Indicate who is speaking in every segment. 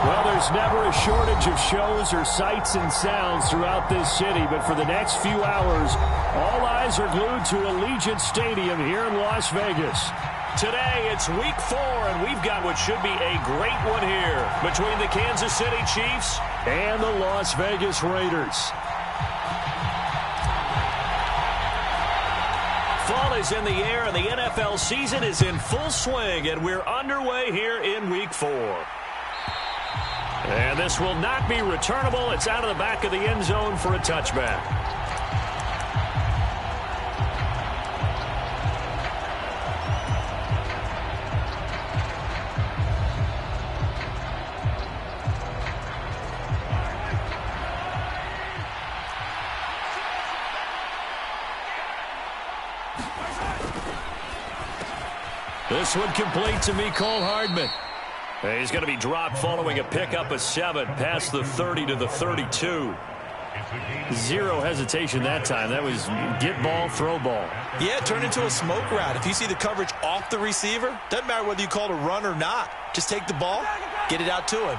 Speaker 1: Well, there's never a shortage of shows or sights and sounds throughout this city, but for the next few hours, all eyes are glued to Allegiant Stadium here in Las Vegas. Today, it's Week 4, and we've got what should be a great one here between the Kansas City Chiefs and the Las Vegas Raiders. Fall is in the air, and the NFL season is in full swing, and we're underway here in Week 4. And this will not be returnable. It's out of the back of the end zone for a touchback. This one complete to Mecole Hardman. He's going to be dropped following a pickup of 7 past the 30 to the 32. Zero hesitation that time. That was get ball, throw ball.
Speaker 2: Yeah, it turned into a smoke route. If you see the coverage off the receiver, doesn't matter whether you call it a run or not. Just take the ball, get it out to him.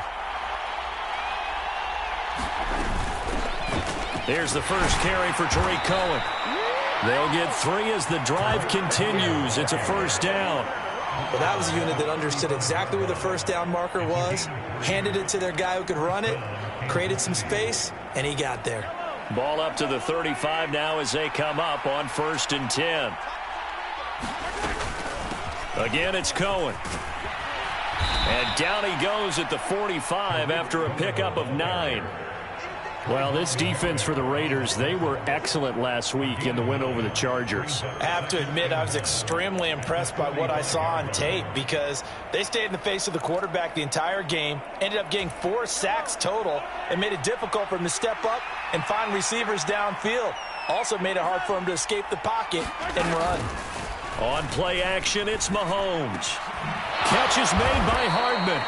Speaker 1: Here's the first carry for Tariq Cohen. They'll get 3 as the drive continues. It's a first down.
Speaker 2: Well, that was a unit that understood exactly where the first down marker was, handed it to their guy who could run it, created some space, and he got there.
Speaker 1: Ball up to the 35 now as they come up on 1st and 10. Again, it's Cohen. And down he goes at the 45 after a pickup of 9. Well, this defense for the Raiders, they were excellent last week in the win over the Chargers.
Speaker 3: I have to admit, I was extremely impressed by what I saw on tape because they stayed in the face of the quarterback the entire game, ended up getting 4 sacks total, and made it difficult for him to step up and find receivers downfield. Also made it hard for him to escape the pocket and run.
Speaker 1: On play action, it's Mahomes. Catch is made by Hardman.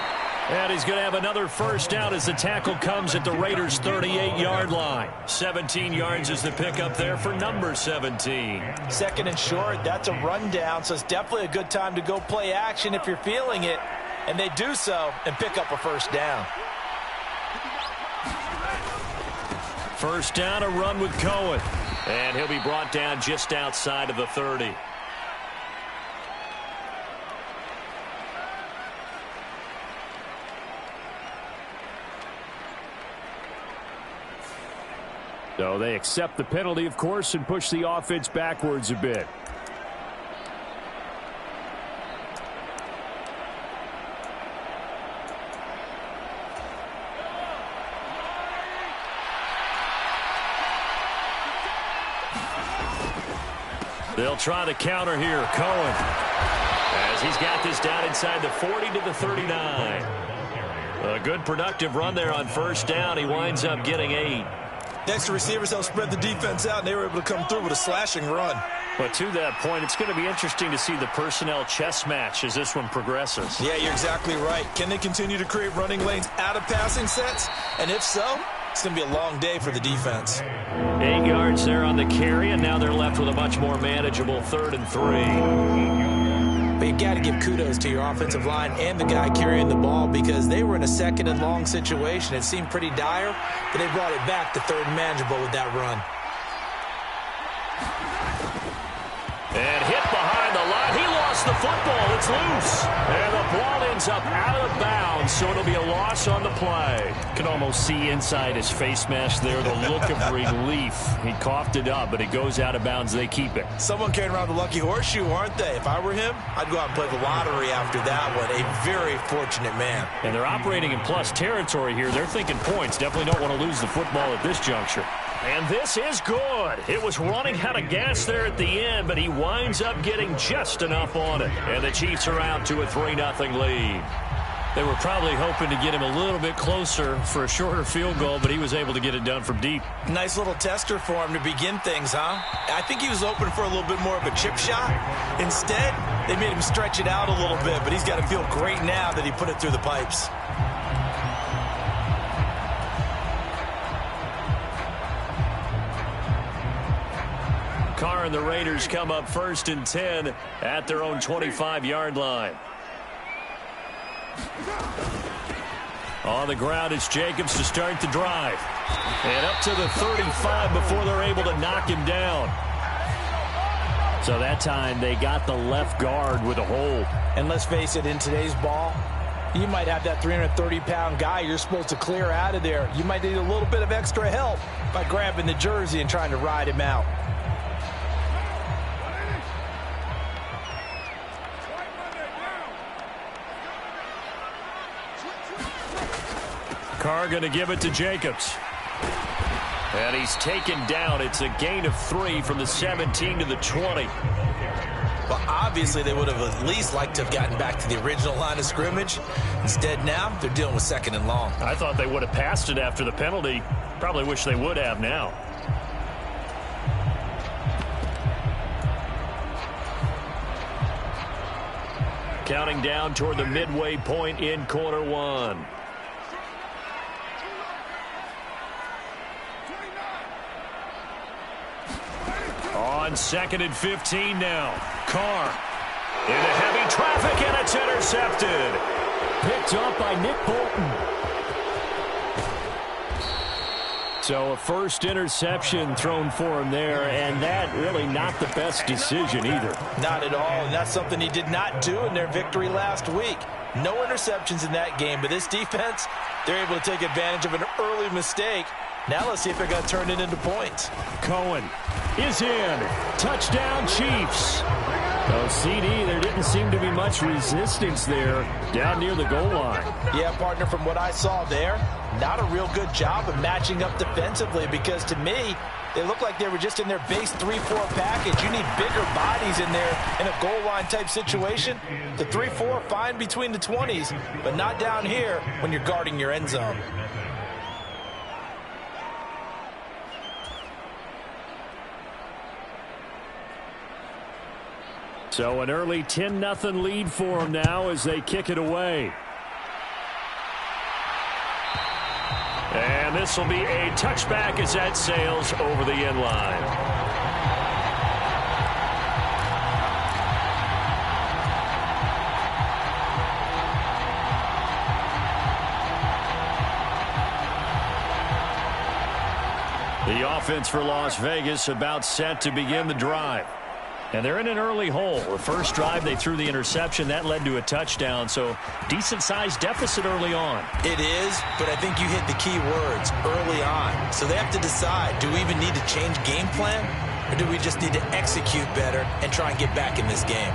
Speaker 1: And he's going to have another first down as the tackle comes at the Raiders' 38-yard line. 17 yards is the pickup there for number 17.
Speaker 3: Second and short, that's a rundown, so it's definitely a good time to go play action if you're feeling it. And they do so and pick up a first down.
Speaker 1: First down, a run with Cohen. And he'll be brought down just outside of the 30. So they accept the penalty, of course, and push the offense backwards a bit. They'll try the counter here. Cohen, as he's got this down inside the 40 to the 39. A good productive run there on first down. He winds up getting 8.
Speaker 2: Next, the receivers helped spread the defense out, and they were able to come through with a slashing run.
Speaker 1: But to that point, it's going to be interesting to see the personnel chess match as this one progresses.
Speaker 2: Yeah, you're exactly right. Can they continue to create running lanes out of passing sets? And if so, it's going to be a long day for the defense.
Speaker 1: 8 yards there on the carry, and now they're left with a much more manageable 3rd and 3.
Speaker 3: But you got to give kudos to your offensive line and the guy carrying the ball because they were in a 2nd and long situation. It seemed pretty dire, but they brought it back to 3rd and manageable with that run.
Speaker 1: And hit behind the line. He lost the football. It's loose. And the ball ends up out of bounds, so it'll be a loss on the play. Can almost see inside his face mask there the look of relief. He coughed it up, but it goes out of bounds. They keep it.
Speaker 2: Someone carrying around the lucky horseshoe, aren't they? If I were him, I'd go out and play the lottery after that one. A very fortunate man.
Speaker 1: And they're operating in plus territory here. They're thinking points. Definitely don't want to lose the football at this juncture. And this is good. It was running out of gas there at the end, but he winds up getting just enough on it. And the Chiefs are out to a 3-0 lead. They were probably hoping to get him a little bit closer for a shorter field goal, but he was able to get it done from deep.
Speaker 2: Nice little tester for him to begin things, huh? I think he was open for a little bit more of a chip shot. Instead, they made him stretch it out a little bit, but he's got to feel great now that he put it through the pipes.
Speaker 1: Carr and the Raiders come up 1st and 10 at their own 25-yard line. On the ground, it's Jacobs to start the drive. And up to the 35 before they're able to knock him down. So that time they got the left guard with a hold.
Speaker 3: And let's face it, in today's ball, you might have that 330-pound guy you're supposed to clear out of there. You might need a little bit of extra help by grabbing the jersey and trying to ride him out.
Speaker 1: Carr going to give it to Jacobs. And he's taken down. It's a gain of 3 from the 17 to the 20.
Speaker 2: Well, obviously they would have at least liked to have gotten back to the original line of scrimmage. Instead now, they're dealing with 2nd and long.
Speaker 1: I thought they would have passed it after the penalty. Probably wish they would have now. Counting down toward the midway point in quarter 1. On 2nd and 15 now. Carr into heavy traffic, and it's intercepted. Picked up by Nick Bolton. So a first interception thrown for him there, and that really not the best decision either.
Speaker 3: Not at all, and that's something he did not do in their victory last week. No interceptions in that game, but this defense, they're able to take advantage of an early mistake. Now let's see if they're going to turn it into points.
Speaker 1: Cohen is in. Touchdown, Chiefs. Oh, CD, there didn't seem to be much resistance there down near the goal line.
Speaker 3: Yeah, partner, from what I saw there, not a real good job of matching up defensively because to me, they look like they were just in their base 3-4 package. You need bigger bodies in there in a goal line type situation. The 3-4, fine between the 20s, but not down here when you're guarding your end zone.
Speaker 1: So an early 10-0 lead for them now as they kick it away. And this will be a touchback as that sails over the end line. The offense for Las Vegas about set to begin the drive. And they're in an early hole. The first drive, they threw the interception. That led to a touchdown, so decent-sized deficit early on.
Speaker 2: It is, but I think you hit the key words, early on. So they have to decide, do we even need to change game plan, or do we just need to execute better and try and get back in this game?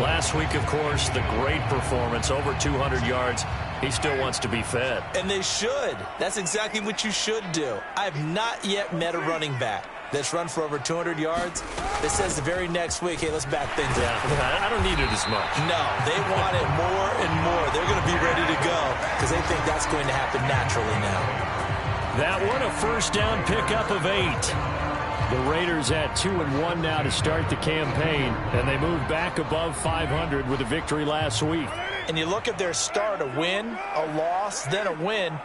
Speaker 1: Last week, of course, the great performance, over 200 yards. He still wants to be fed.
Speaker 2: And they should. That's exactly what you should do. I have not yet met a running back that's run for over 200 yards that says the very next week, hey, let's back things up.
Speaker 1: I don't need it as much.
Speaker 2: No, they want it more and more. They're going to be ready to go because they think that's going to happen naturally now.
Speaker 1: That one, a first down pickup of 8. The Raiders at 2-1 now to start the campaign, and they move back above 500 with a victory last week.
Speaker 3: And you look at their start, a win, a loss, then a win.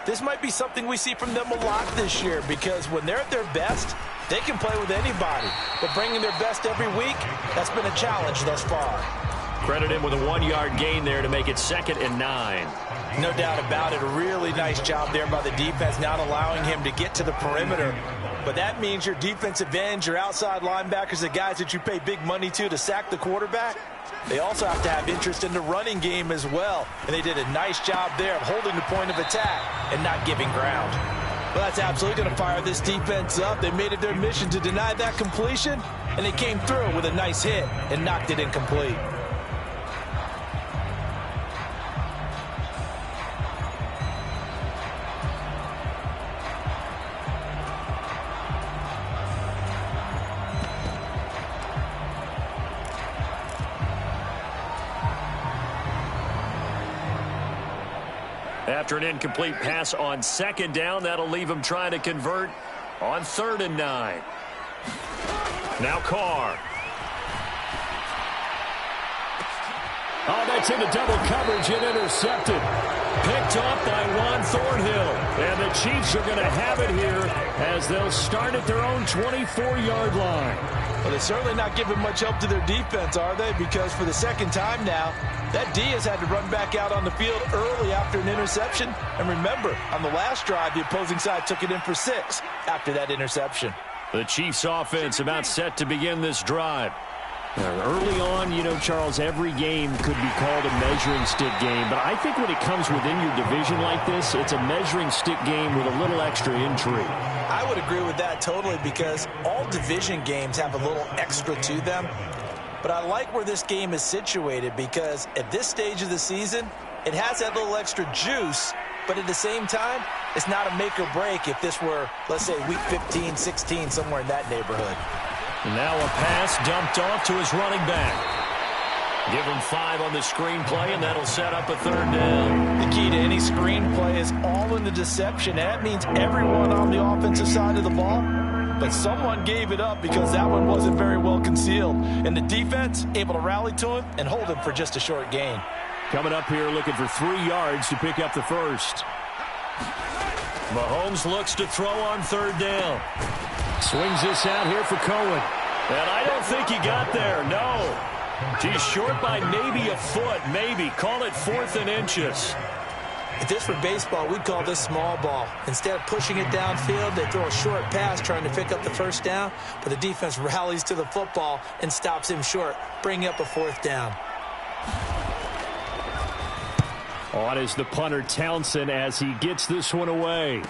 Speaker 3: This might be something we see from them a lot this year because when they're at their best, they can play with anybody. But bringing their best every week, that's been a challenge thus far.
Speaker 1: Credit him with a 1-yard gain there to make it 2nd and 9.
Speaker 3: No doubt about it. A really nice job there by the defense, not allowing him to get to the perimeter. But that means your defensive ends, your outside linebackers, the guys that you pay big money to sack the quarterback, they also have to have interest in the running game as well. And they did a nice job there of holding the point of attack and not giving ground. Well, that's absolutely going to fire this defense up. They made it their mission to deny that completion, and they came through with a nice hit and knocked it incomplete.
Speaker 1: After an incomplete pass on 2nd down, that'll leave him trying to convert on 3rd and 9. Now Carr. Oh, that's into double coverage and intercepted. Picked off by Juan Thornhill. And the Chiefs are going to have it here as they'll start at their own 24-yard line.
Speaker 3: Well, they're certainly not giving much help to their defense, are they? Because for the second time now, that D has had to run back out on the field early after an interception. And remember, on the last drive, the opposing side took it in for 6 after that interception.
Speaker 1: The Chiefs offense about set to begin this drive. Early on, you know, Charles, every game could be called a measuring stick game. But I think when it comes within your division like this, it's a measuring stick game with a little extra intrigue.
Speaker 3: I would agree with that totally because all division games have a little extra to them. But I like where this game is situated because at this stage of the season, it has that little extra juice. But at the same time, it's not a make or break if this were, let's say, week 15, 16, somewhere in that neighborhood.
Speaker 1: And now a pass dumped off to his running back. Give him 5 on the screenplay, and that'll set up a 3rd down.
Speaker 3: The key to any screenplay is all in the deception. That means everyone on the offensive side of the ball, but someone gave it up because that one wasn't very well concealed. And the defense able to rally to him and hold him for just a short gain.
Speaker 1: Coming up here looking for 3 yards to pick up the first. Mahomes looks to throw on 3rd down. Swings this out here for Cohen. And I don't think he got there, no. He's short by maybe a foot, maybe. Call it 4th and inches.
Speaker 3: If this were baseball, we'd call this small ball. Instead of pushing it downfield, they throw a short pass trying to pick up the 1st down, but the defense rallies to the football and stops him short, bringing up a 4th down.
Speaker 1: On is the punter Townsend as he gets this one away.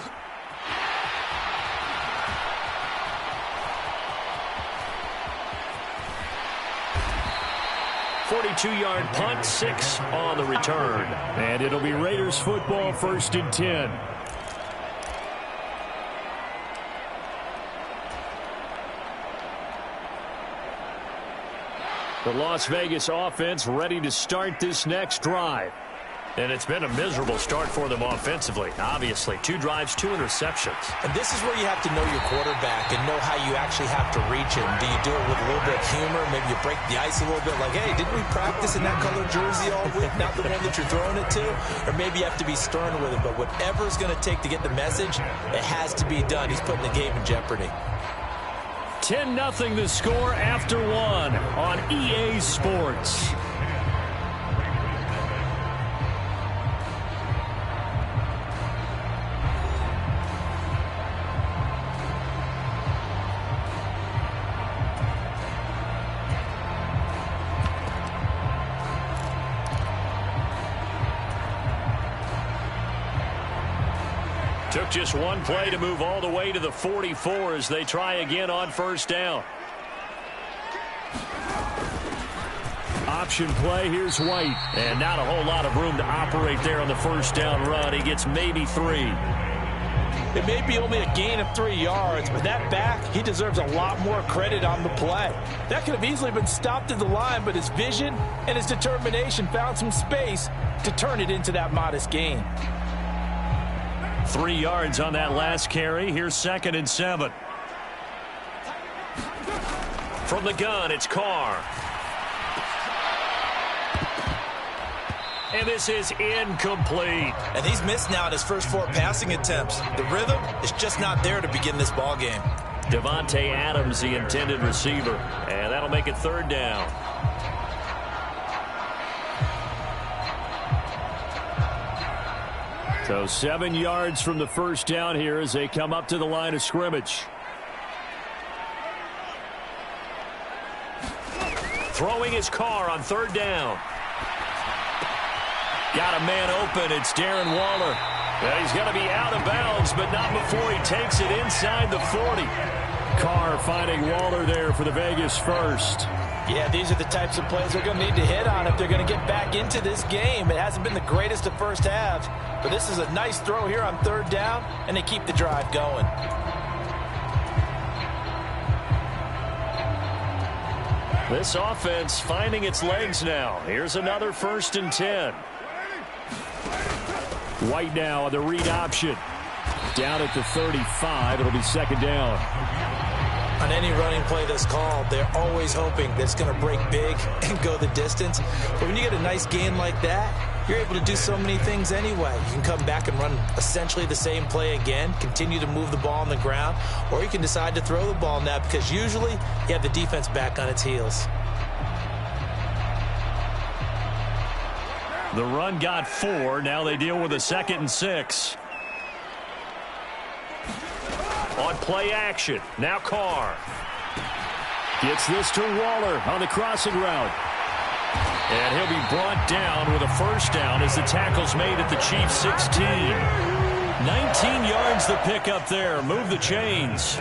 Speaker 1: .42-yard punt, 6 on the return. And it'll be Raiders football, 1st and 10. The Las Vegas offense ready to start this next drive. And it's been a miserable start for them offensively. Obviously, 2 drives, 2 interceptions.
Speaker 3: And this is where you have to know your quarterback and know how you actually have to reach him. Do you do it with a little bit of humor? Maybe you break the ice a little bit like, hey, didn't we practice in that color jersey all week? Not the one that you're throwing it to? Or maybe you have to be stern with him. But whatever it's going to take to get the message, it has to be done. He's putting the game in jeopardy.
Speaker 1: 10-0 the score after 1 on EA Sports. Took just 1 play to move all the way to the 44 as they try again on 1st down. Option play, here's White. And not a whole lot of room to operate there on the 1st down run. He gets maybe 3.
Speaker 3: It may be only a gain of 3 yards, but that back, he deserves a lot more credit on the play. That could have easily been stopped at the line, but his vision and his determination found some space to turn it into that modest gain.
Speaker 1: 3 yards on that last carry. Here's 2nd and 7. From the gun, it's Carr. And this is incomplete.
Speaker 2: And he's missed now in his first 4 passing attempts. The rhythm is just not there to begin this ball game.
Speaker 1: Devontae Adams, the intended receiver. And that'll make it 3rd down. So 7 yards from the 1st down here as they come up to the line of scrimmage. Throwing his Carr on 3rd down. Got a man open. It's Darren Waller. And he's going to be out of bounds, but not before he takes it inside the 40. Carr finding Waller there for the Vegas first.
Speaker 3: Yeah, these are the types of plays they're going to need to hit on if they're going to get back into this game. It hasn't been the greatest of first halves, but this is a nice throw here on 3rd down, and they keep the drive going.
Speaker 1: This offense finding its legs now. Here's another 1st and 10. White now on the read option. Down at the 35. It'll be 2nd down.
Speaker 3: On any running play that's called, they're always hoping that it's going to break big and go the distance. But when you get a nice gain like that, you're able to do so many things anyway. You can come back and run essentially the same play again, continue to move the ball on the ground, or you can decide to throw the ball now because usually you have the defense back on its heels.
Speaker 1: The run got 4. Now they deal with a 2nd and 6. On play action. Now Carr. Gets this to Waller on the crossing route. And he'll be brought down with a first down as the tackle's made at the Chiefs' 16. 19 yards the pick up there. Move the chains.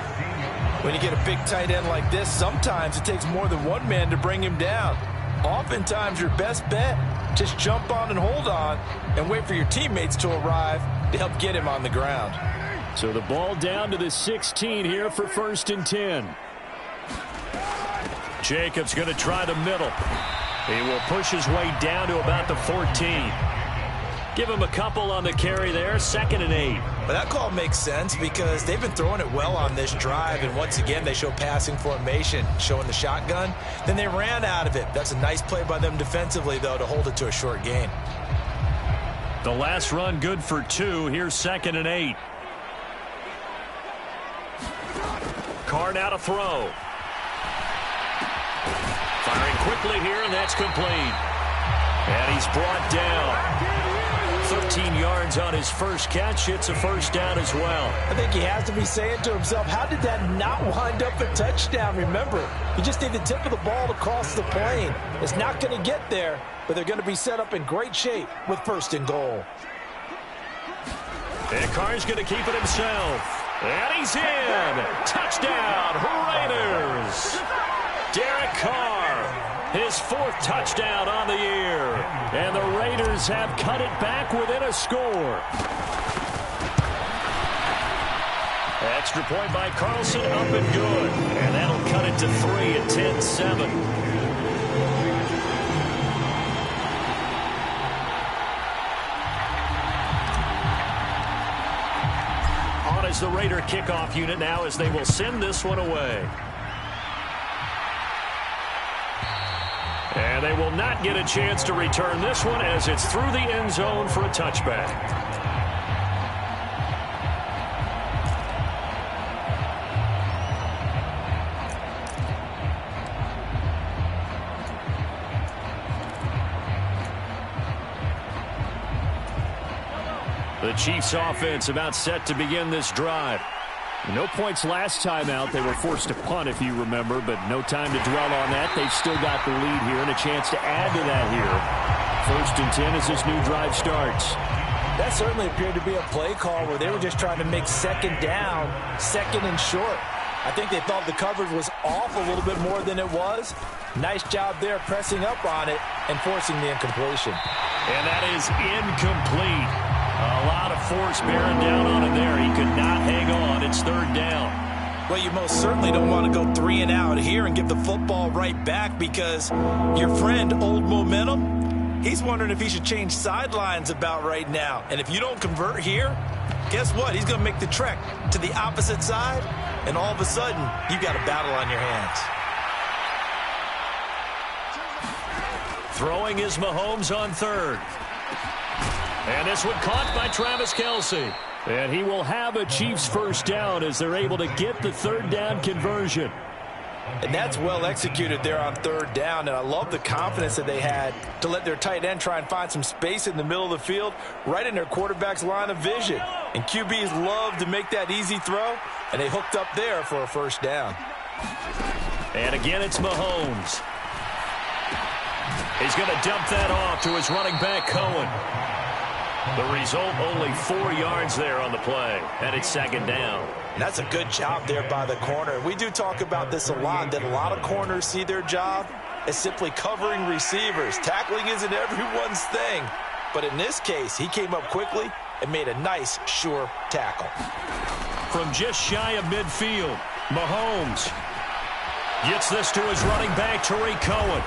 Speaker 3: When you get a big tight end like this, sometimes it takes more than one man to bring him down. Oftentimes your best bet, just jump on and hold on and wait for your teammates to arrive to help get him on the ground.
Speaker 1: So the ball down to the 16 here for 1st and 10. Jacobs going to try the middle. He will push his way down to about the 14. Give him a couple on the carry there. 2nd and 8.
Speaker 3: But that call makes sense because they've been throwing it well on this drive, and once again they show passing formation, showing the shotgun. Then they ran out of it. That's a nice play by them defensively, though, to hold it to a short gain.
Speaker 1: The last run good for 2. Here's 2nd and 8. Carr now to throw. Firing quickly here, and that's complete. And he's brought down. 13 yards on his first catch. It's a first down as well.
Speaker 3: I think he has to be saying to himself, how did that not wind up a touchdown? Remember, you just need the tip of the ball to cross the plane. It's not going to get there, but they're going to be set up in great shape with 1st and goal.
Speaker 1: And Carr's going to keep it himself. And he's in. Touchdown, Raiders. Derek Carr, his 4th touchdown on the year. And the Raiders have cut it back within a score. Extra point by Carlson, up and good. And that'll cut it to 3 at 10-7. As the Raider kickoff unit now as they will send this one away. And they will not get a chance to return this one as it's through the end zone for a touchback. The Chiefs offense about set to begin this drive. No points last time out. They were forced to punt, if you remember, but no time to dwell on that. They've still got the lead here and a chance to add to that here. 1st and 10 as this new drive starts.
Speaker 3: That certainly appeared to be a play call where they were just trying to make 2nd down, 2nd and short. I think they thought the coverage was off a little bit more than it was. Nice job there pressing up on it and forcing the incompletion.
Speaker 1: And that is incomplete. A lot of force bearing down on him there. He could not hang on. It's 3rd down.
Speaker 3: Well, you most certainly don't want to go 3 and out here and give the football right back because your friend, Old Momentum, he's wondering if he should change sidelines about right now. And if you don't convert here, guess what? He's going to make the trek to the opposite side, and all of a sudden, you've got a battle on your hands.
Speaker 1: Throwing is Mahomes on 3rd. And this one caught by Travis Kelce. And he will have a Chiefs first down as they're able to get the 3rd down conversion.
Speaker 3: And that's well executed there on 3rd down. And I love the confidence that they had to let their tight end try and find some space in the middle of the field, right in their quarterback's line of vision. And QBs love to make that easy throw, and they hooked up there for a first down.
Speaker 1: And again, it's Mahomes. He's going to dump that off to his running back, Cohen. The result, only 4 yards there on the play, and it's 2nd down.
Speaker 3: And that's a good job there by the corner. We do talk about this a lot, that a lot of corners see their job as simply covering receivers. Tackling isn't everyone's thing, but in this case, he came up quickly and made a nice, sure tackle.
Speaker 1: From just shy of midfield, Mahomes gets this to his running back, Tariq Cohen.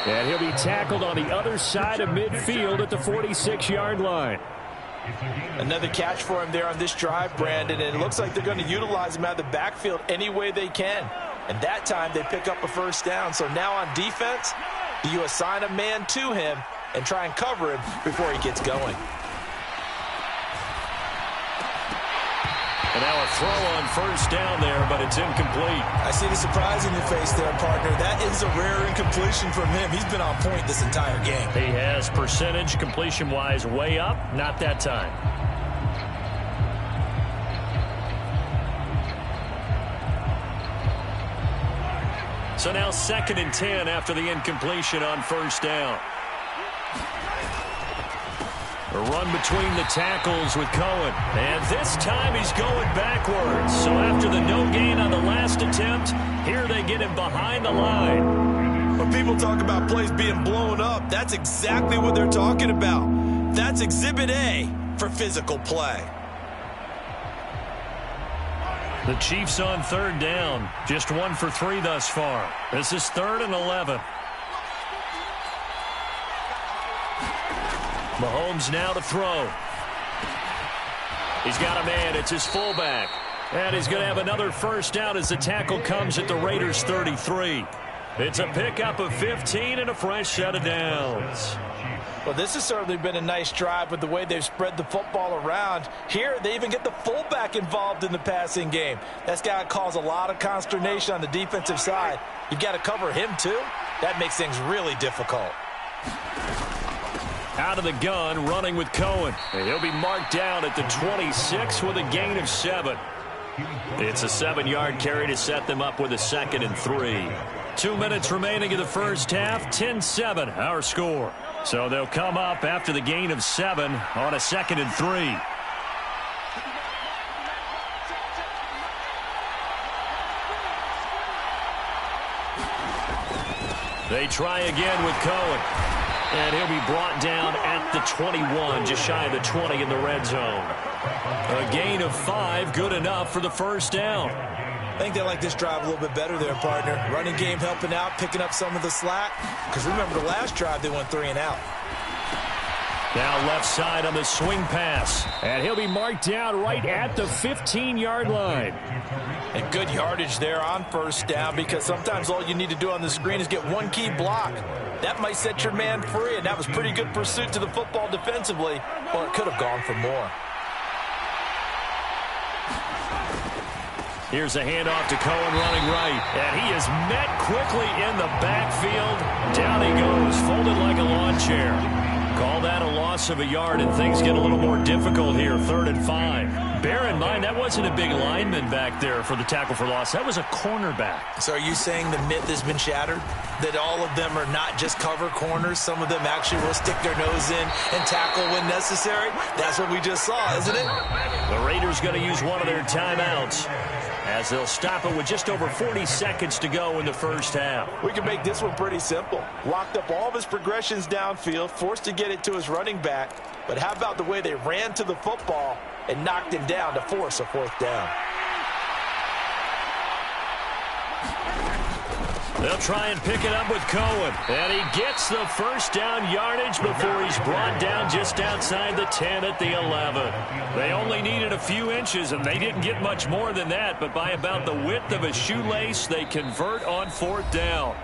Speaker 1: And he'll be tackled on the other side of midfield at the 46-yard line.
Speaker 3: Another catch for him there on this drive, Brandon, and it looks like they're going to utilize him out of the backfield any way they can. And that time they pick up a first down. So now on defense, do you assign a man to him, and try and cover him before he gets going.
Speaker 1: And now a throw on first down there, but it's incomplete.
Speaker 3: I see the surprise in your face there, partner. That is a rare incompletion from him. He's been on point this entire game.
Speaker 1: He has percentage completion-wise way up, not that time. So now 2nd and 10 after the incompletion on first down. A run between the tackles with Cohen. And this time he's going backwards. So after the no gain on the last attempt, here they get him behind the line.
Speaker 2: When people talk about plays being blown up, that's exactly what they're talking about. That's Exhibit A for physical play.
Speaker 1: The Chiefs on 3rd down. Just 1 for 3 thus far. This is 3rd and 11. Mahomes now to throw. He's got a man. It's his fullback. And he's going to have another first down as the tackle comes at the Raiders' 33. It's a pickup of 15 and a fresh set of downs.
Speaker 3: Well, this has certainly been a nice drive with the way they've spread the football around. Here, they even get the fullback involved in the passing game. That's got to cause a lot of consternation on the defensive side. You've got to cover him, too. That makes things really difficult.
Speaker 1: Out of the gun, running with Cohen. And he'll be marked down at the 26 with a gain of 7. It's a 7-yard carry to set them up with a 2nd and 3. 2 minutes remaining in the first half. 10-7, our score. So they'll come up after the gain of 7 on a 2nd and 3. They try again with Cohen. And he'll be brought down at the 21, just shy of the 20 in the red zone. A gain of 5, good enough for the first down.
Speaker 3: I think they like this drive a little bit better there, partner. Running game helping out, picking up some of the slack. Because remember, the last drive, they went 3 and out.
Speaker 1: Now left side on the swing pass. And he'll be marked down right at the 15-yard line.
Speaker 3: And good yardage there on first down, because sometimes all you need to do on the screen is get one key block. That might set your man free, and that was pretty good pursuit to the football defensively, or it could have gone for more.
Speaker 1: Here's a handoff to Cohen running right, and he is met quickly in the backfield. Down he goes, folded like a lawn chair. Call that a loss of a yard, and things get a little more difficult here, 3rd and 5. Bear in mind, that wasn't a big lineman back there for the tackle for loss. That was a cornerback.
Speaker 3: So are you saying the myth has been shattered? That all of them are not just cover corners? Some of them actually will stick their nose in and tackle when necessary? That's what we just saw, isn't it?
Speaker 1: The Raiders going to use one of their timeouts, as they'll stop it with just over 40 seconds to go in the first half.
Speaker 3: We can make this one pretty simple. Locked up all of his progressions downfield, forced to get it to his running back. But how about the way they ran to the football and knocked him down to force a 4th down?
Speaker 1: They'll try and pick it up with Cohen. And he gets the first down yardage before he's brought down just outside the 10 at the 11. They only needed a few inches, and they didn't get much more than that. But by about the width of a shoelace, they convert on 4th down.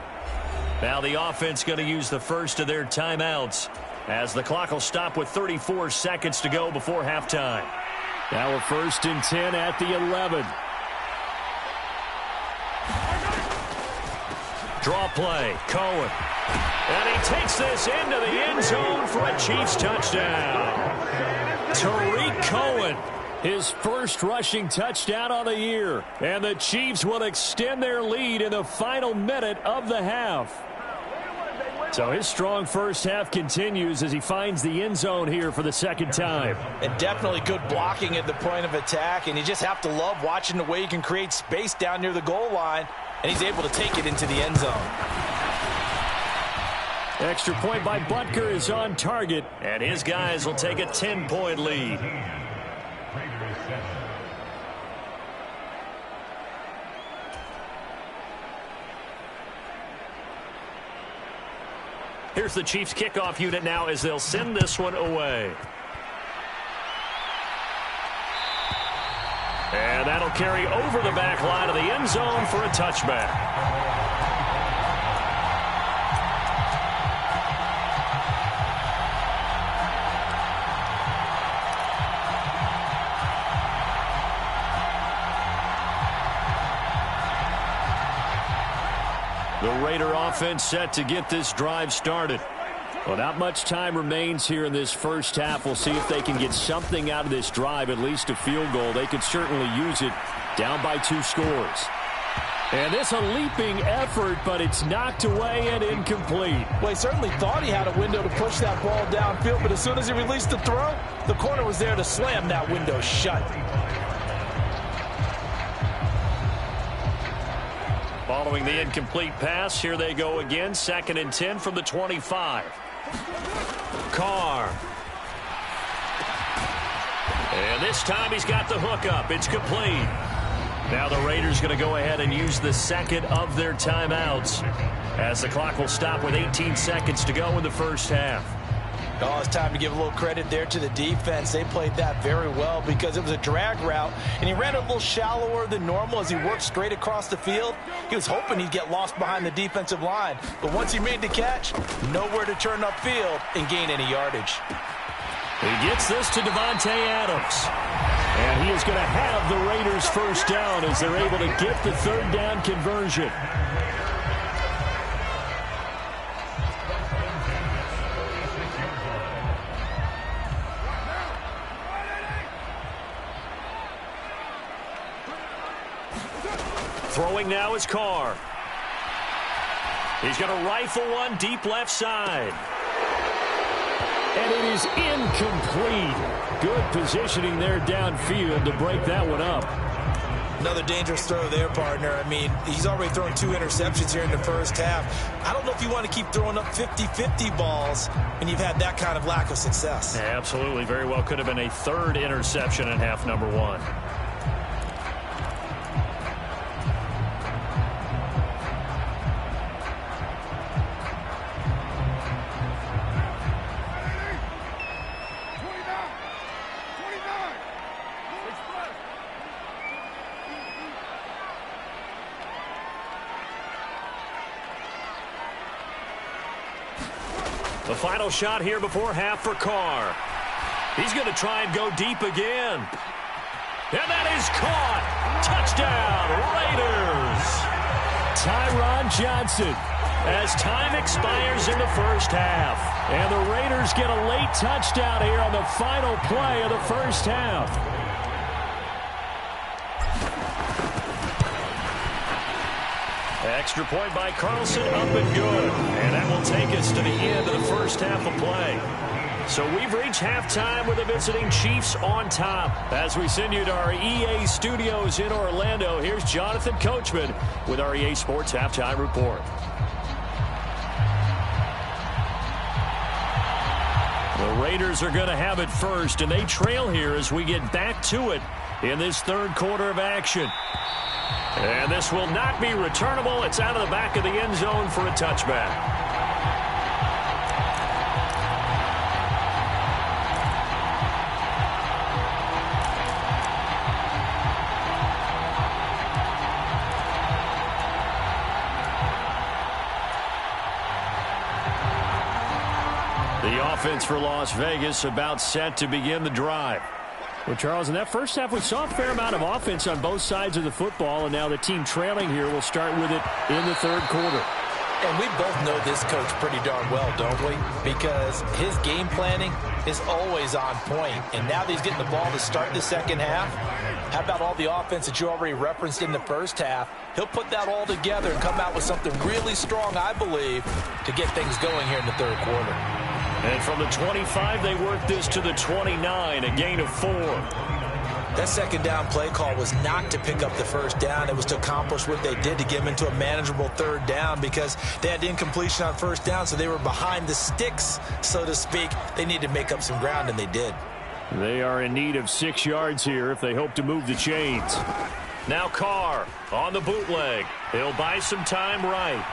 Speaker 1: Now the offense going to use the first of their timeouts, as the clock will stop with 34 seconds to go before halftime. Now a 1st and 10 at the 11. Draw play, Cohen. And he takes this into the end zone for a Chiefs touchdown. Tariq Cohen, his first rushing touchdown on the year. And the Chiefs will extend their lead in the final minute of the half. So his strong first half continues as he finds the end zone here for the 2nd time.
Speaker 3: And definitely good blocking at the point of attack. And you just have to love watching the way he can create space down near the goal line. And he's able to take it into the end zone.
Speaker 1: Extra point by Butker is on target, and his guys will take a 10-point lead. Here's the Chiefs kickoff unit now as they'll send this one away. And that'll carry over the back line of the end zone for a touchback. The Raider offense set to get this drive started. Well, not much time remains here in this first half. We'll see if they can get something out of this drive, at least a field goal. They could certainly use it, down by 2 scores. And this a leaping effort, but it's knocked away and incomplete.
Speaker 3: Well, he certainly thought he had a window to push that ball downfield, but as soon as he released the throw, the corner was there to slam that window shut.
Speaker 1: Following the incomplete pass, here they go again. 2nd and 10 from the 25. Carr. And this time he's got the hook up. It's complete. Now the Raiders going to go ahead and use the second of their timeouts, as the clock will stop with 18 seconds to go in the first half.
Speaker 3: Oh, it's time to give a little credit there to the defense. They played that very well because it was a drag route, and he ran a little shallower than normal as he worked straight across the field. He was hoping he'd get lost behind the defensive line, but once he made the catch, nowhere to turn upfield and gain any yardage.
Speaker 1: He gets this to Devontae Adams. And he is going to have the Raiders first down as they're able to get the 3rd down conversion. Throwing now is Carr. He's going to rifle one deep left side. And it is incomplete. Good positioning there downfield to break that one up.
Speaker 3: Another dangerous throw there, partner. I mean, he's already thrown 2 interceptions here in the first half. I don't know if you want to keep throwing up 50-50 balls when you've had that kind of lack of success.
Speaker 1: Absolutely. Very well could have been a 3rd interception in half number 1. The final shot here before half for Carr. He's going to try and go deep again. And that is caught. Touchdown, Raiders. Tyron Johnson, as time expires in the first half. And the Raiders get a late touchdown here on the final play of the first half. Extra point by Carlson, up and good. And that will take us to the end of the first half of play. So we've reached halftime with the visiting Chiefs on top. As we send you to our EA studios in Orlando, here's Jonathan Coachman with our EA Sports Halftime Report. The Raiders are going to have it first, and they trail here as we get back to it in this 3rd quarter of action. And this will not be returnable. It's out of the back of the end zone for a touchback. The offense for Las Vegas about set to begin the drive. Well, Charles, in that first half, we saw a fair amount of offense on both sides of the football, and now the team trailing here will start with it in the 3rd quarter.
Speaker 3: And we both know this coach pretty darn well, don't we? Because his game planning is always on point. And now that he's getting the ball to start the second half, how about all the offense that you already referenced in the first half? He'll put that all together and come out with something really strong, I believe, to get things going here in the 3rd quarter.
Speaker 1: And from the 25, they work this to the 29, a gain of 4.
Speaker 3: That 2nd down play call was not to pick up the first down. It was to accomplish what they did to get them into a manageable 3rd down because they had incompletion on first down, so they were behind the sticks, so to speak. They needed to make up some ground, and they did.
Speaker 1: They are in need of 6 yards here if they hope to move the chains. Now Carr on the bootleg. He'll buy some time right.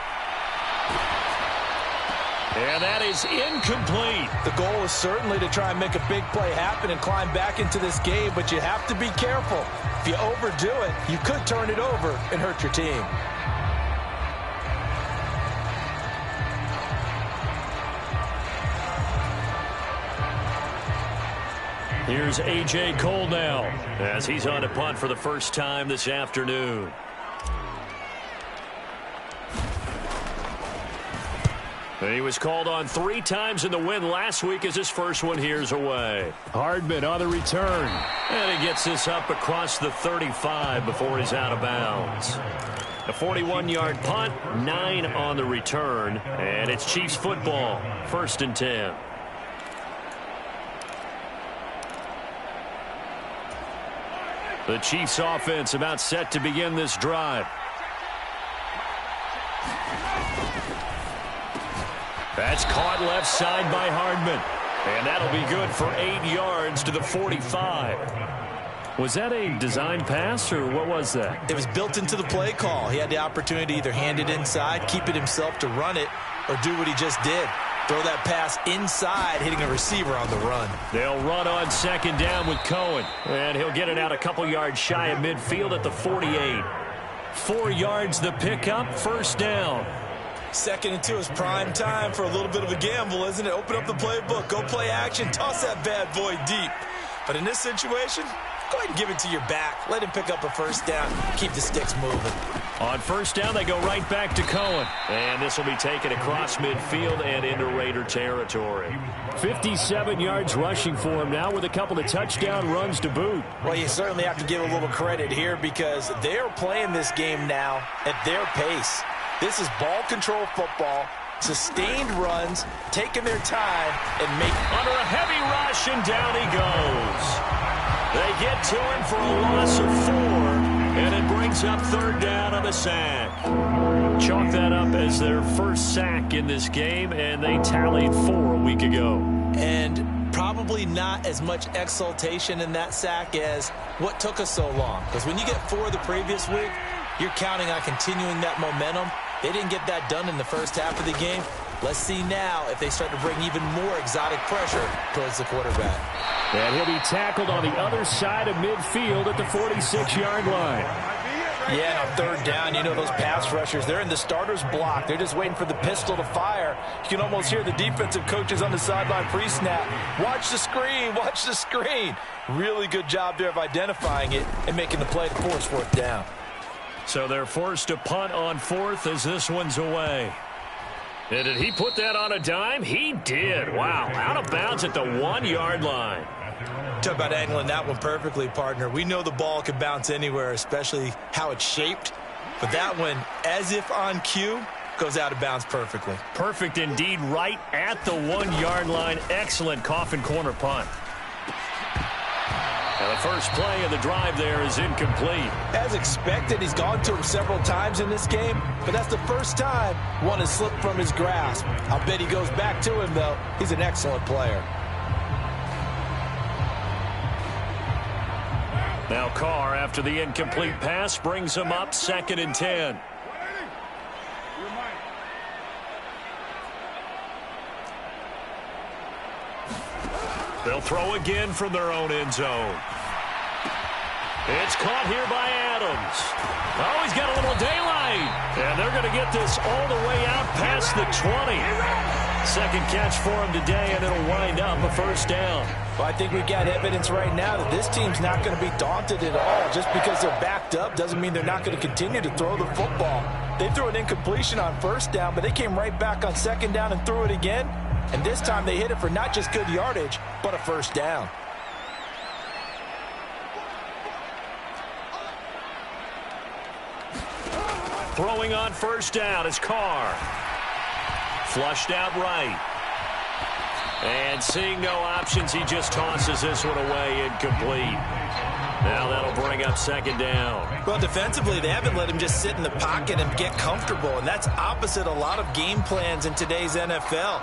Speaker 1: And that is incomplete.
Speaker 3: The goal is certainly to try and make a big play happen and climb back into this game, but you have to be careful. If you overdo it, you could turn it over and hurt your team.
Speaker 1: Here's A.J. Cole now as he's on a punt for the first time this afternoon. He was called on 3 times in the win last week as his first one here's away.
Speaker 4: Hardman on the return.
Speaker 1: And he gets this up across the 35 before he's out of bounds. A 41-yard punt, 9 on the return, and it's Chiefs football, 1st and 10. The Chiefs offense about set to begin this drive. That's caught left side by Hardman. And that'll be good for 8 yards to the 45. Was that a design pass, or what was that?
Speaker 3: It was built into the play call. He had the opportunity to either hand it inside, keep it himself to run it, or do what he just did. Throw that pass inside, hitting a receiver on the run.
Speaker 1: They'll run on 2nd down with Cohen. And he'll get it out a couple yards shy of midfield at the 48. 4 yards the pickup, 1st down.
Speaker 3: 2nd and 2 is prime time for a little bit of a gamble, isn't it? Open up the playbook, go play action, toss that bad boy deep. But in this situation, go ahead and give it to your back. Let him pick up a 1st down. Keep the sticks moving.
Speaker 1: On 1st down, they go right back to Cohen. And this will be taken across midfield and into Raider territory.
Speaker 4: 57 yards rushing for him now with a couple of touchdown runs to boot.
Speaker 3: Well, you certainly have to give a little credit here because they're playing this game now at their pace. This is ball control football, sustained runs, taking their time, and make
Speaker 1: under a heavy rush, and down he goes. They get to him for a loss of 4, and it brings up 3rd down on the sack. Chalk that up as their first sack in this game, and they tallied 4 a week ago.
Speaker 3: And probably not as much exultation in that sack as what took us so long. Because when you get 4 the previous week, you're counting on continuing that momentum. They didn't get that done in the first half of the game. Let's see now if they start to bring even more exotic pressure towards the quarterback.
Speaker 4: And he'll be tackled on the other side of midfield at the 46-yard line.
Speaker 3: Yeah, and on 3rd down, you know those pass rushers, they're in the starter's block. They're just waiting for the pistol to fire. You can almost hear the defensive coaches on the sideline pre-snap. Watch the screen, watch the screen. Really good job there of identifying it and making the play to force 4th down.
Speaker 1: So they're forced to punt on 4th as this one's away. And did he put that on a dime? He did. Wow, out of bounds at the 1-yard line.
Speaker 3: Talk about angling that one perfectly, partner. We know the ball can bounce anywhere, especially how it's shaped. But that one, as if on cue, goes out of bounds perfectly.
Speaker 1: Perfect indeed, right at the 1-yard line. Excellent coffin corner punt. And the first play of the drive there is incomplete.
Speaker 3: As expected, he's gone to him several times in this game, but that's the first time one has slipped from his grasp. I'll bet he goes back to him, though. He's an excellent player.
Speaker 1: Now Carr, after the incomplete pass, brings him up 2nd and 10. They'll throw again from their own end zone. It's caught here by Adams. Oh, he's got a little daylight. And they're going to get this all the way out past the 20. 2nd catch for him today, and it'll wind up a 1st down.
Speaker 3: Well, I think we've got evidence right now that this team's not going to be daunted at all. Just because they're backed up doesn't mean they're not going to continue to throw the football. They threw an incompletion on 1st down, but they came right back on 2nd down and threw it again. And this time they hit it for not just good yardage, but a 1st down.
Speaker 1: Throwing on 1st down is Carr. Flushed out right. And seeing no options, he just tosses this one away incomplete. Now that'll bring up 2nd down.
Speaker 3: Well, defensively, they haven't let him just sit in the pocket and get comfortable, and that's opposite a lot of game plans in today's NFL.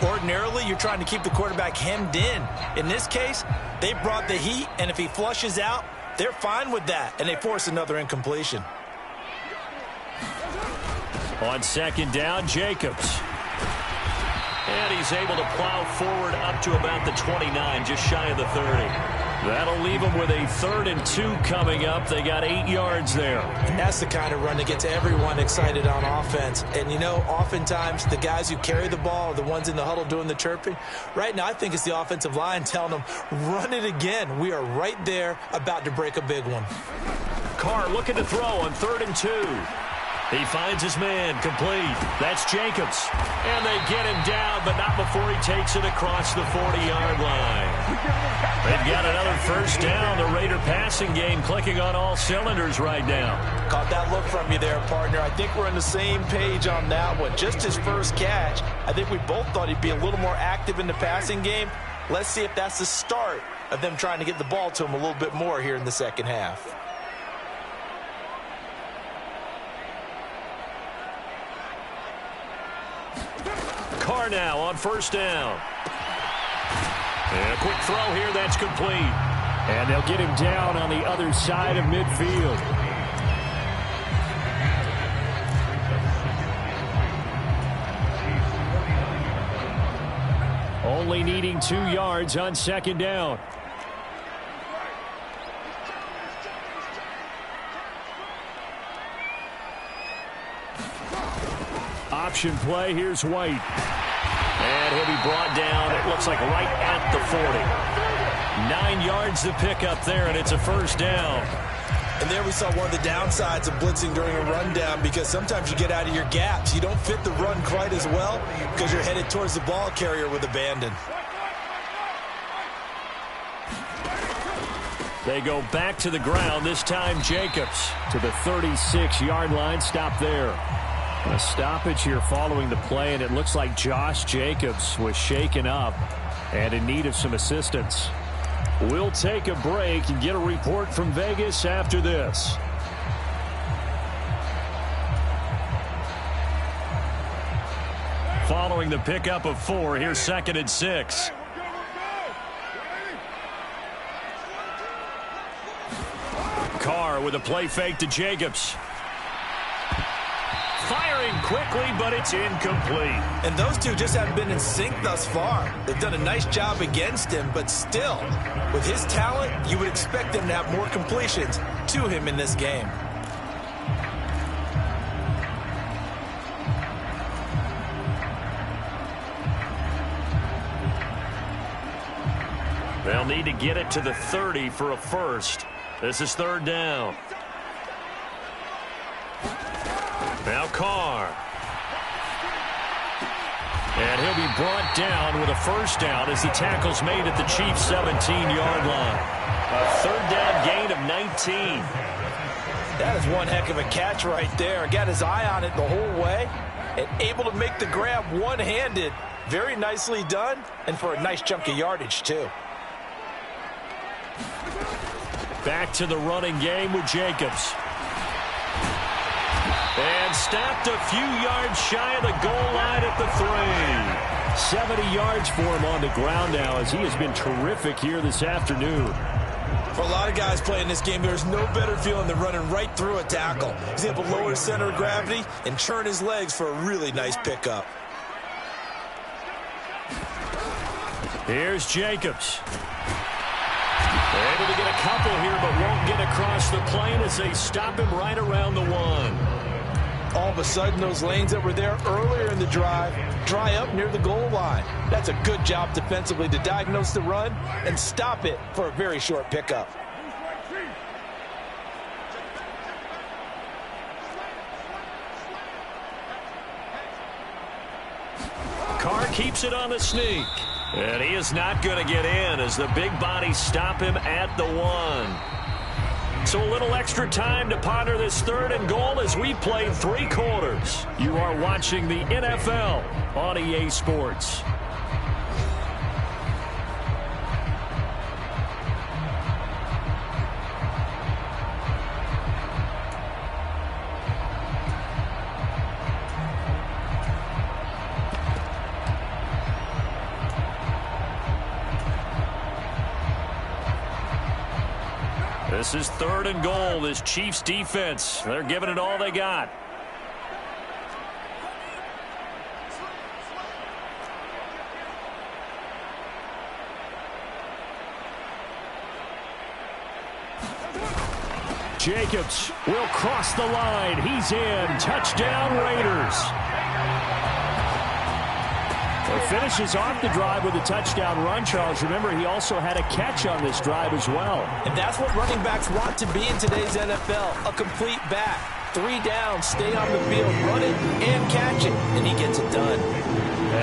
Speaker 3: Ordinarily, you're trying to keep the quarterback hemmed in. In this case, they brought the heat, and if he flushes out, they're fine with that, and they force another incompletion.
Speaker 1: On 2nd down, Jacobs. And he's able to plow forward up to about the 29, just shy of the 30. That'll leave them with a 3rd and 2 coming up. They got 8 yards there.
Speaker 3: And that's the kind of run that gets everyone excited on offense. And, you know, oftentimes the guys who carry the ball are the ones in the huddle doing the chirping. Right now, I think it's the offensive line telling them, run it again. We are right there about to break a big one.
Speaker 1: Carr looking to throw on 3rd and 2. He finds his man, complete. That's Jacobs. And they get him down, but not before he takes it across the 40-yard line. They've got another first down. The Raider passing game clicking on all cylinders right now.
Speaker 3: Caught that look from you there, partner. I think we're on the same page on that one. Just his first catch. I think we both thought he'd be a little more active in the passing game. Let's see if that's the start of them trying to get the ball to him a little bit more here in the second half.
Speaker 1: Carr now on first down. And a quick throw here, that's complete.
Speaker 4: And they'll get him down on the other side of midfield. Only needing 2 yards on second down. Option play, here's White.
Speaker 1: And he'll be brought down, it looks like right at the 40. 9 yards to pick up there, and it's a first down.
Speaker 3: And there we saw one of the downsides of blitzing during a rundown, because sometimes you get out of your gaps. You don't fit the run quite as well because you're headed towards the ball carrier with abandon.
Speaker 1: They go back to the ground, this time Jacobs.
Speaker 4: To the 36-yard line, stop there. A stoppage here following the play, and it looks like Josh Jacobs was shaken up and in need of some assistance. We'll take a break and get a report from Vegas after this.
Speaker 1: Following the pickup of 4, here's 2nd and 6. Carr with a play fake to Jacobs. Firing quickly, but it's incomplete.
Speaker 3: And those two just haven't been in sync thus far. They've done a nice job against him, but still, with his talent, you would expect them to have more completions to him in this game.
Speaker 1: They'll need to get it to the 30 for a first. This is 3rd down. Now Carr. And he'll be brought down with a first down as the tackle's made at the Chiefs' 17-yard line. A 3rd down gain of 19.
Speaker 3: That is one heck of a catch right there. Got his eye on it the whole way and able to make the grab one-handed. Very nicely done, and for a nice chunk of yardage, too.
Speaker 1: Back to the running game with Jacobs. And stopped a few yards shy of the goal line at the 3.
Speaker 4: 70 yards for him on the ground now, as he has been terrific here this afternoon.
Speaker 3: For a lot of guys playing this game, there's no better feeling than running right through a tackle. He's able to lower his center of gravity and churn his legs for a really nice pickup.
Speaker 1: Here's Jacobs. They're able to get a couple here, but won't get across the plane as they stop him right around the 1.
Speaker 3: All of a sudden, those lanes that were there earlier in the drive dry up near the goal line. That's a good job defensively to diagnose the run and stop it for a very short pickup.
Speaker 1: Carr keeps it on the sneak. And he is not going to get in as the big bodies stop him at the 1. So a little extra time to ponder this 3rd and goal as we play 3 quarters. You are watching the NFL on EA Sports. This is 3rd and goal. This Chiefs defense, they're giving it all they got.
Speaker 4: Jacobs will cross the line. He's in. Touchdown, Raiders. He finishes off the drive with a touchdown run, Charles. Remember, he also had a catch on this drive as well.
Speaker 3: And that's what running backs want to be in today's NFL, a complete back. 3 down, stay on the field, run it, and catch it, and he gets it done.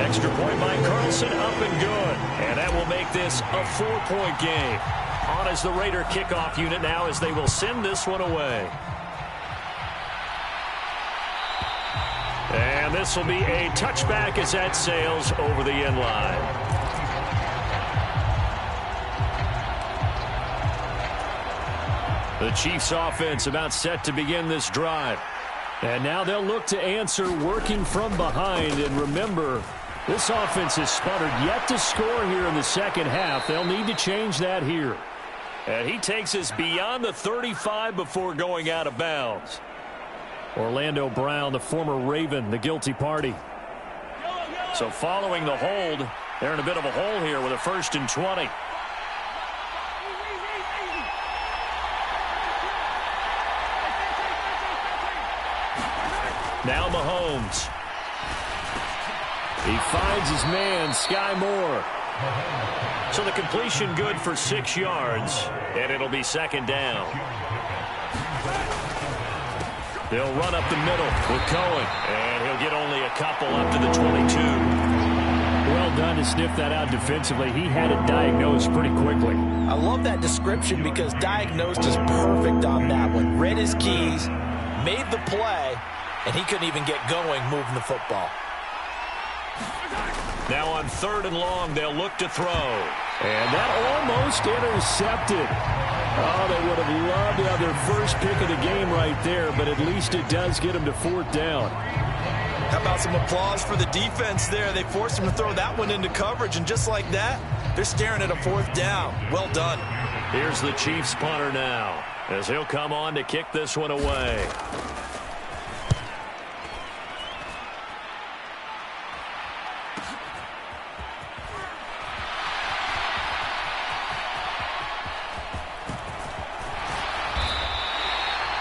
Speaker 1: Extra point by Carlson, up and good. And that will make this a 4-point game. On as the Raider kickoff unit now as they will send this one away. And this will be a touchback as that sails over the end line. The Chiefs offense about set to begin this drive. And now they'll look to answer working from behind. And remember, this offense has sputtered yet to score here in the second half. They'll need to change that here. And he takes us beyond the 35 before going out of bounds. Orlando Brown, the former Raven, the guilty party. So following the hold, they're in a bit of a hole here with a 1st and 20. Now Mahomes. He finds his man, Sky Moore. So the completion good for 6 yards, and it'll be 2nd down. They'll run up the middle with Cohen, and he'll get only a couple up to the 22.
Speaker 4: Well done to sniff that out defensively. He had it diagnosed pretty quickly.
Speaker 3: I love that description because diagnosed is perfect on that one. Read his keys, made the play, and he couldn't even get going moving the football.
Speaker 1: Now on 3rd and long, they'll look to throw.
Speaker 4: And that almost intercepted. Oh, they would have loved to have their first pick of the game right there, but at least it does get them to 4th down.
Speaker 3: How about some applause for the defense there? They forced him to throw that one into coverage, and just like that, they're staring at a 4th down. Well done.
Speaker 1: Here's the Chiefs punter now, as he'll come on to kick this one away.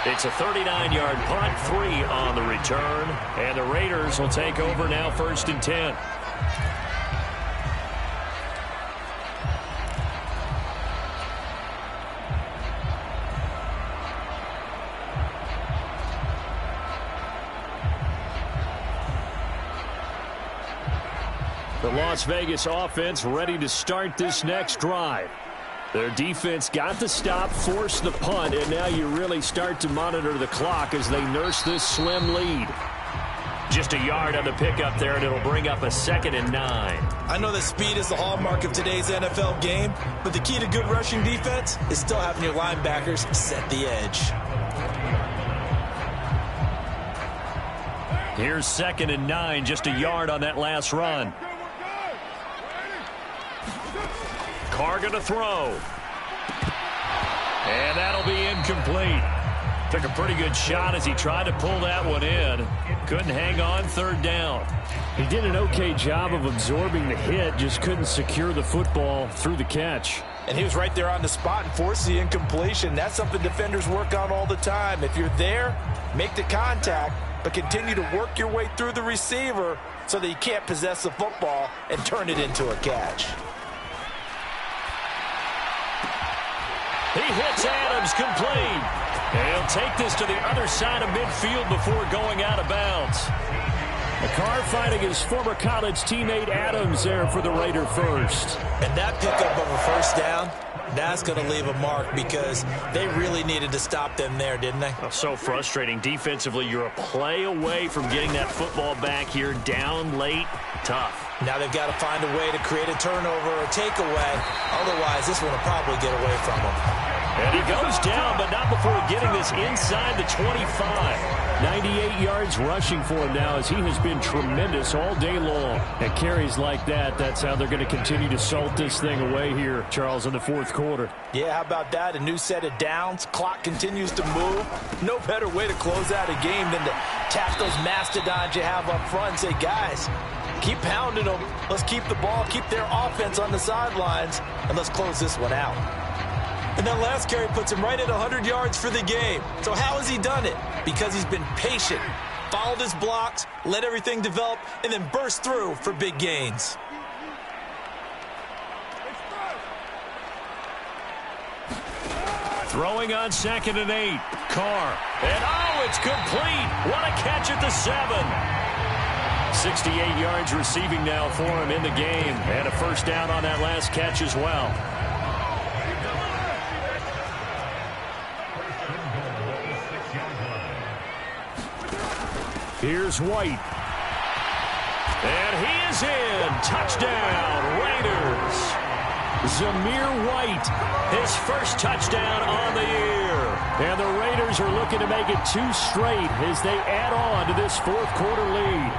Speaker 1: It's a 39-yard punt, 3 on the return, and the Raiders will take over now 1st and 10. The Las Vegas offense ready to start this next drive. Their defense got the stop, forced the punt, and now you really start to monitor the clock as they nurse this slim lead. Just a yard on the pickup there, and it'll bring up a 2nd and 9.
Speaker 3: I know that speed is the hallmark of today's NFL game, but the key to good rushing defense is still having your linebackers set the edge.
Speaker 1: Here's 2nd and 9, just a yard on that last run. Carr going to throw. And that'll be incomplete. Took a pretty good shot as he tried to pull that one in. Couldn't hang on, 3rd down.
Speaker 4: He did an okay job of absorbing the hit, just couldn't secure the football through the catch.
Speaker 3: And he was right there on the spot and forced the incompletion. That's something defenders work on all the time. If you're there, make the contact, but continue to work your way through the receiver so that you can't possess the football and turn it into a catch.
Speaker 1: He hits Adams, complete. He'll take this to the other side of midfield before going out of bounds. Carr fighting his former college teammate Adams there for the Raider first.
Speaker 3: And that pickup of a 1st down, that's going to leave a mark because they really needed to stop them there, didn't they?
Speaker 1: Oh, so frustrating. Defensively, you're a play away from getting that football back here, down late, tough.
Speaker 3: Now they've got to find a way to create a turnover or a takeaway. Otherwise, this one will probably get away from them.
Speaker 1: And he goes down, but not before getting this inside the 25.
Speaker 4: 98 yards rushing for him now as he has been tremendous all day long. And carries like that, that's how they're going to continue to salt this thing away here, Charles, in the 4th quarter.
Speaker 3: Yeah, how about that? A new set of downs. Clock continues to move. No better way to close out a game than to tap those mastodons you have up front and say, guys, keep pounding them. Let's keep the ball, keep their offense on the sidelines, and let's close this one out. And that last carry puts him right at 100 yards for the game. So how has he done it? Because he's been patient, followed his blocks, let everything develop, and then burst through for big gains.
Speaker 1: Throwing on 2nd and 8. Carr. And oh, it's complete. What a catch at the 7. 68 yards receiving now for him in the game. And a first down on that last catch as well. Here's White. And he is in. Touchdown, Raiders. Zamir White, his first touchdown on the year. And the Raiders are looking to make it 2 straight as they add on to this fourth quarter lead.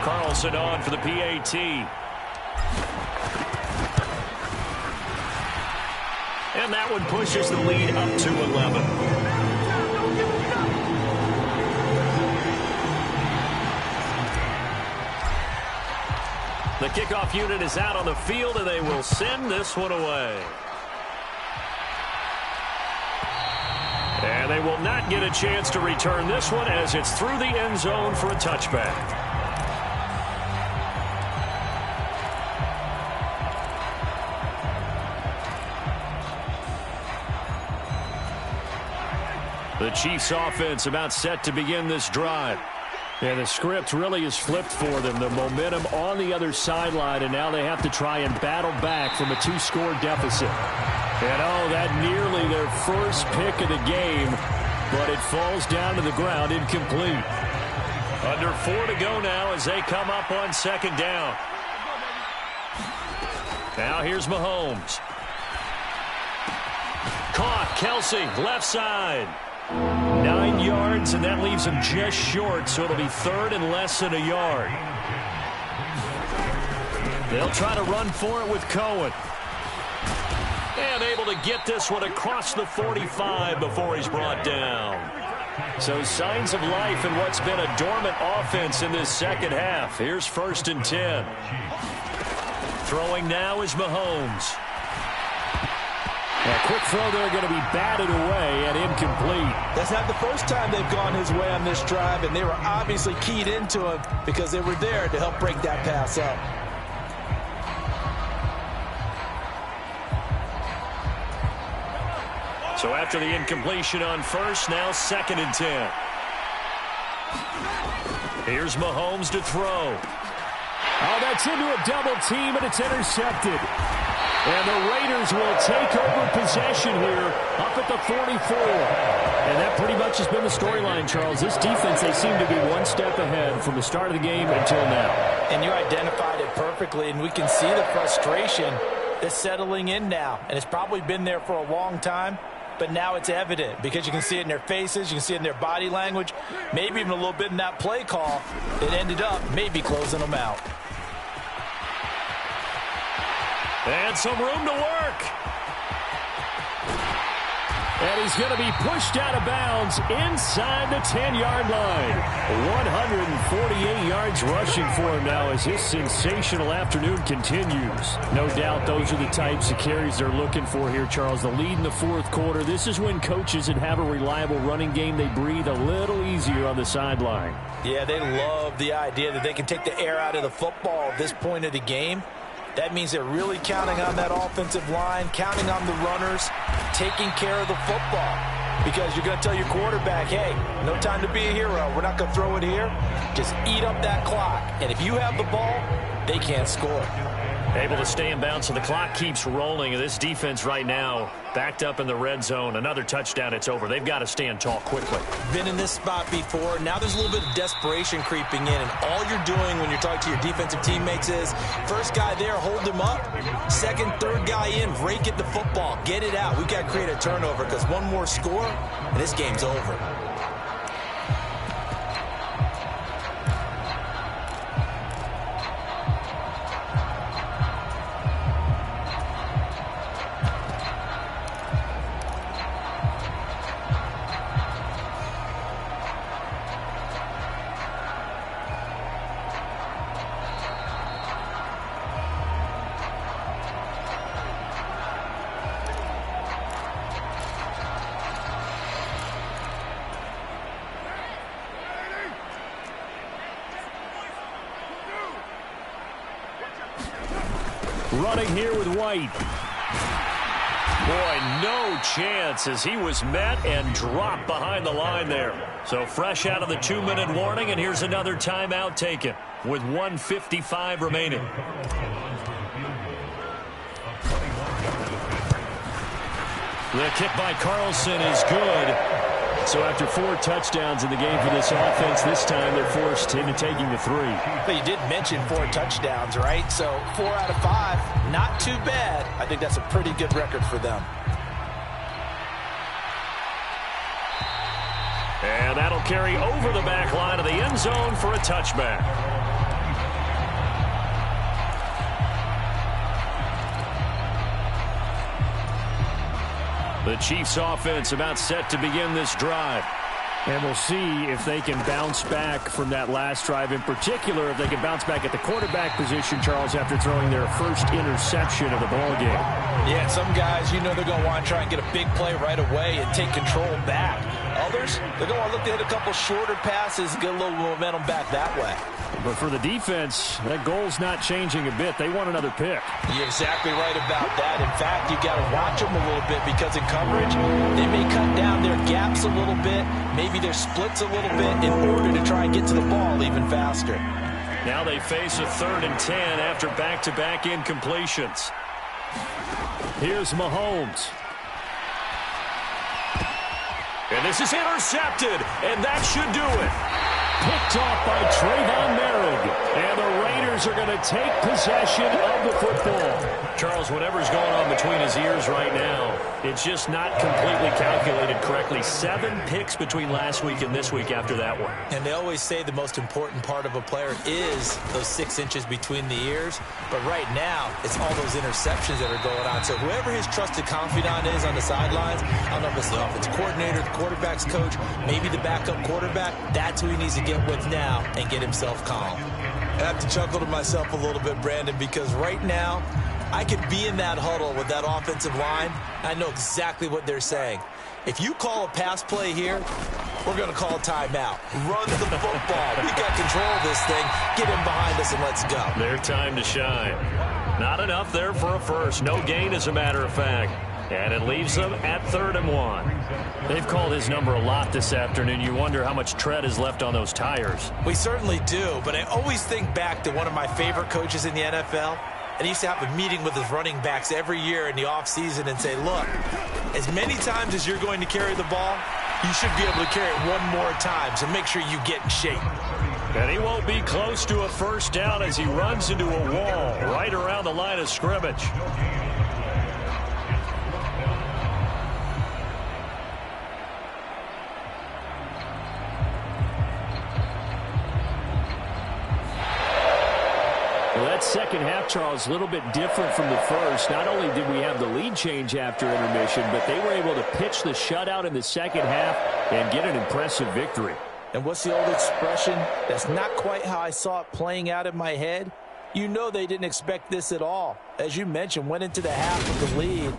Speaker 1: Carlson on for the PAT. And that one pushes the lead up to 11. The kickoff unit is out on the field, and they will send this one away. And they will not get a chance to return this one as it's through the end zone for a touchback. The Chiefs offense about set to begin this drive. Yeah, the script really is flipped for them. The momentum on the other sideline, and now they have to try and battle back from a 2-score deficit. And oh, that nearly their first pick of the game, but it falls down to the ground incomplete. Under 4 to go now as they come up on 2nd down. Now here's Mahomes. Caught, Kelsey, left side. 9 yards, and that leaves him just short, so it'll be 3rd and less than a yard. They'll try to run for it with Cohen. And able to get this one across the 45 before he's brought down. So signs of life in what's been a dormant offense in this second half. Here's 1st and 10. Throwing now is Mahomes. A quick throw there going to be batted away and incomplete.
Speaker 3: That's not the first time they've gone his way on this drive, and they were obviously keyed into him because they were there to help break that pass up.
Speaker 1: So after the incompletion on 1st, now 2nd and 10. Here's Mahomes to throw.
Speaker 4: Oh, that's into a double team, and it's intercepted. And the Raiders will take over possession here up at the 44. And that pretty much has been the storyline, Charles. This defense, they seem to be one step ahead from the start of the game until now.
Speaker 3: And you identified it perfectly, and we can see the frustration that's settling in now. And it's probably been there for a long time, but now it's evident because you can see it in their faces, you can see it in their body language, maybe even a little bit in that play call that ended up maybe closing them out.
Speaker 1: And some room to work.
Speaker 4: And he's going to be pushed out of bounds inside the 10-yard line. 148 yards rushing for him now as his sensational afternoon continues. No doubt those are the types of carries they're looking for here, Charles. The lead in the fourth quarter. This is when coaches that have a reliable running game, they breathe a little easier on the sideline.
Speaker 3: Yeah, they love the idea that they can take the air out of the football at this point of the game. That means they're really counting on that offensive line, counting on the runners, taking care of the football. Because you're going to tell your quarterback, hey, no time to be a hero. We're not going to throw it here. Just eat up that clock. And if you have the ball, they can't score.
Speaker 1: Able to stay in bounds, so the clock keeps rolling. And this defense right now backed up in the red zone. Another touchdown, it's over. They've got to stand tall quickly.
Speaker 3: Been in this spot before. Now there's a little bit of desperation creeping in. And all you're doing when you're talking to your defensive teammates is, first guy there, hold him up. Second, third guy in, rake at the football. Get it out. We've got to create a turnover because one more score, and this game's over.
Speaker 4: Running here with White.
Speaker 1: Boy, no chance as he was met and dropped behind the line there. So fresh out of the 2-minute warning, and here's another timeout taken with 1:55 remaining. The kick by Carlson is good. So after 4 touchdowns in the game for this offense, this time they're forced into taking the 3.
Speaker 3: But you did mention 4 touchdowns, right? So 4 out of 5, not too bad. I think that's a pretty good record for them.
Speaker 1: And that'll carry over the back line of the end zone for a touchback. The Chiefs offense about set to begin this drive.
Speaker 4: And we'll see if they can bounce back from that last drive. In particular, if they can bounce back at the quarterback position, Charles, after throwing their first interception of the ballgame.
Speaker 3: Yeah, some guys, they're going to want to try and get a big play right away and take control back. Others, they're going to want to look to hit a couple shorter passes and get a little momentum back that way.
Speaker 4: But for the defense, that goal's not changing a bit. They want another pick.
Speaker 3: You're exactly right about that. In fact, you got to watch them a little bit because in coverage, they may cut down their gaps a little bit, maybe their splits a little bit in order to try and get to the ball even faster.
Speaker 1: Now they face a 3rd and 10 after back-to-back incompletions.
Speaker 4: Here's Mahomes.
Speaker 1: And this is intercepted, and that should do it.
Speaker 4: Picked off by Trayvon Merrick. And the Raiders are going to take possession of the football.
Speaker 1: Charles, whatever's going on between his ears right now, it's just not completely calculated correctly. 7 picks between last week and this week after that one.
Speaker 3: And they always say the most important part of a player is those 6 inches between the ears. But right now, it's all those interceptions that are going on. So whoever his trusted confidant is on the sidelines, I don't know if it's the offensive coordinator, the quarterback's coach, maybe the backup quarterback, that's who he needs to get with now and get himself calm. I have to chuckle to myself a little bit, Brandon, because right now, I could be in that huddle with that offensive line. I know exactly what they're saying. If you call a pass play here, we're going to call a timeout. Run the football. We got control of this thing. Get in behind us and let's go.
Speaker 1: Their time to shine. Not enough there for a first. No gain, as a matter of fact. And it leaves them at 3rd and 1. They've called his number a lot this afternoon. You wonder how much tread is left on those tires.
Speaker 3: We certainly do, but I always think back to one of my favorite coaches in the NFL. And he used to have a meeting with his running backs every year in the offseason and say, look, as many times as you're going to carry the ball, you should be able to carry it one more time, so make sure you get in shape.
Speaker 1: And he won't be close to a first down as he runs into a wall right around the line of scrimmage.
Speaker 4: Well, that second half, Charles, a little bit different from the first. Not only did we have the lead change after intermission, but they were able to pitch the shutout in the second half and get an impressive victory.
Speaker 3: And what's the old expression? That's not quite how I saw it playing out in my head. You know they didn't expect this at all. As you mentioned, went into the half with the lead.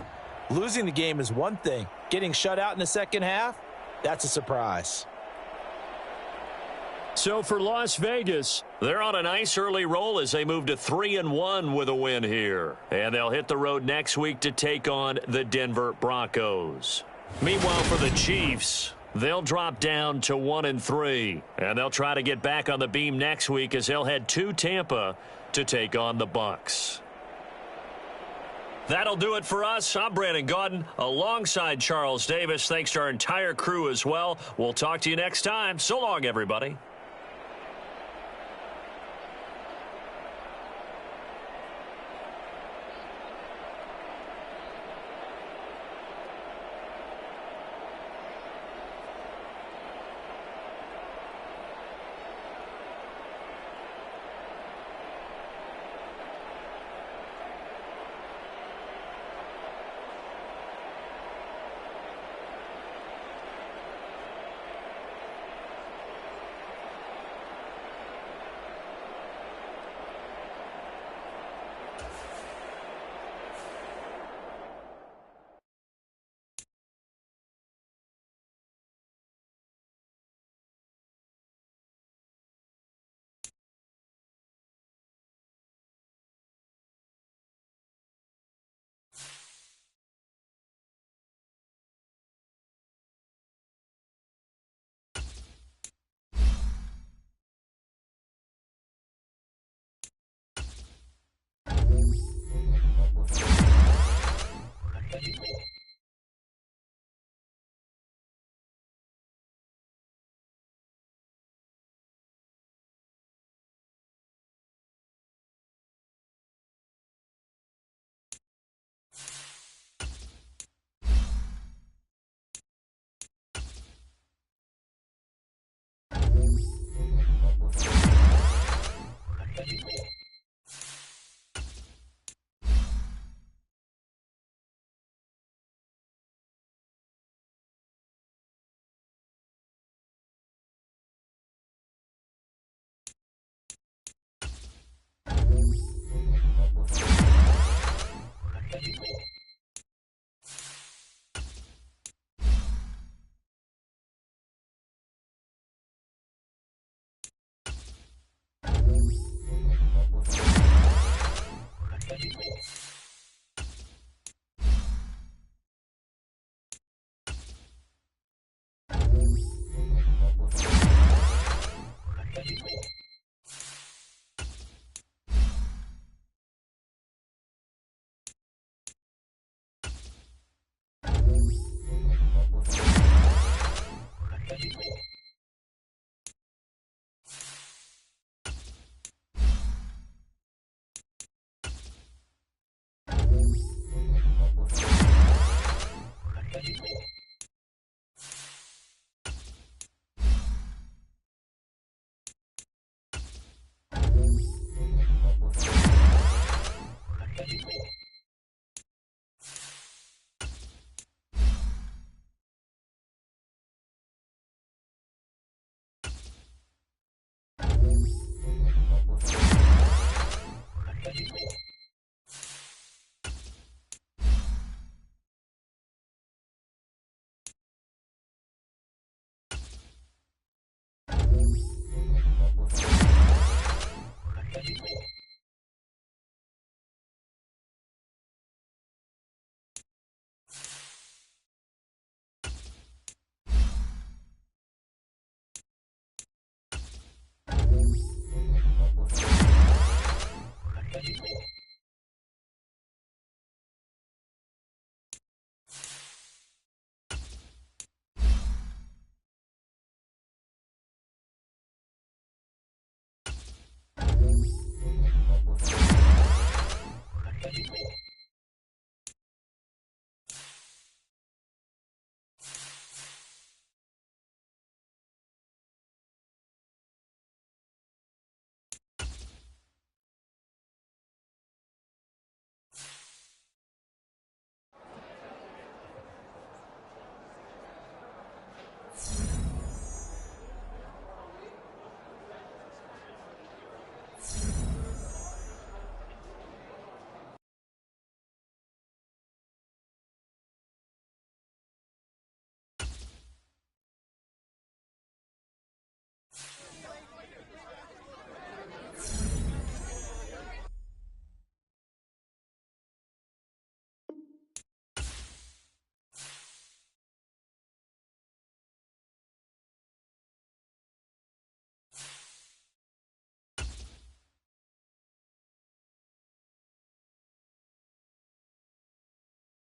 Speaker 3: Losing the game is one thing. Getting shut out in the second half, that's a surprise.
Speaker 1: So for Las Vegas, they're on a nice early roll as they move to 3-1 with a win here. And they'll hit the road next week to take on the Denver Broncos. Meanwhile, for the Chiefs, they'll drop down to 1-3. And they'll try to get back on the beam next week as they'll head to Tampa to take on the Bucs. That'll do it for us. I'm Brandon Gaudin alongside Charles Davis. Thanks to our entire crew as well. We'll talk to you next time. So long, everybody. it.